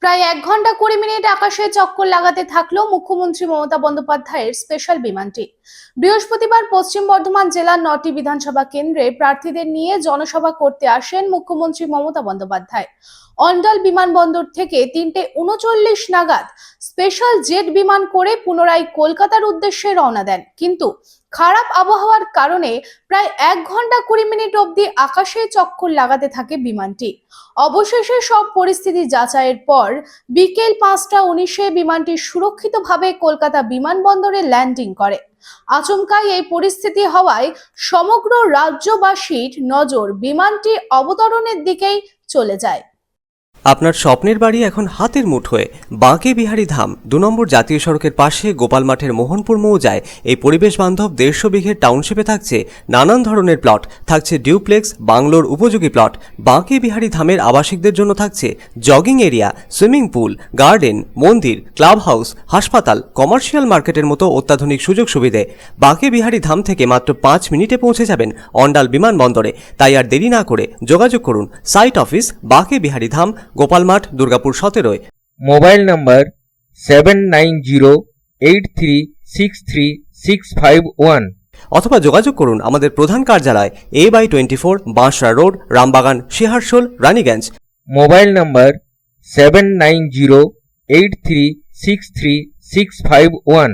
প্রায় 1 ঘন্টা 20 মিনিট আকাশে চক্কর লাগাতে থাকলো মুখ্যমন্ত্রী মমতা বন্দ্যোপাধ্যায়ের স্পেশাল বিমানটি। বৃহস্পতিবার পশ্চিম বর্ধমান জেলার 9টি বিধানসভা কেন্দ্রে প্রার্থীদের নিয়ে জনসভা করতে আসেন মুখ্যমন্ত্রী মমতা বন্দ্যোপাধ্যায়। অন্ডাল বিমানবন্দর থেকে 3:39 নাগাদ স্পেশাল জেট বিমান করে পুনরায় কলকাতার উদ্দেশ্যে রওনা দেন, কিন্তু খারাপ আবহাওয়ার কারণে প্রায় 1 ঘন্টা 20 মিনিট অবধি আকাশে চক্কর লাগাতে থাকে বিমানটি। অবশেষে সব পরিস্থিতি যাচাইয়ের পর বিকেল 5:19 বিমানটি সুরক্ষিতভাবে কলকাতা বিমানবন্দরে ল্যান্ডিং করে। আচমকাই এই পরিস্থিতি হওয়ায় সমগ্র রাজ্যবাসীর নজর বিমানটি অবতরণের দিকেই চলে যায়। আপনার স্বপ্নের বাড়ি এখন হাতের মুঠোয়। বাঁকে বিহারী ধাম 2 নম্বর জাতীয় সড়কের পাশে গোপাল মাঠের মোহনপুর মৌজায় এই পরিবেশ বান্ধব 150 বিঘের টাউনশিপে থাকছে নানান ধরনের প্লট, থাকছে ডিউপ্লেক্স, বাংলোর উপযোগী প্লট। বাঁকে বিহারী ধামের আবাসিকদের জন্য থাকছে jogging area, swimming pool, garden, মন্দির, ক্লাব হাউস, হাসপাতাল, কমার্শিয়াল মার্কেটের মতো অত্যাধুনিক সুযোগ সুবিধে। বাঁকে বিহারী ধাম থেকে মাত্র 5 মিনিটে পৌঁছে যাবেন অন্ডাল বিমানবন্দরে। তাই আর দেরি না করে যোগাযোগ করুন site office Banke Bihari Dham, Gopalmath, Durgapur 17। Mobile number 7908363651 অথবা যোগাযোগ করুন আমাদের প্রধান কার্যালয় A/24 Bansra road, Rambagan, Searsole, Raniganj. Mobile number 7908363651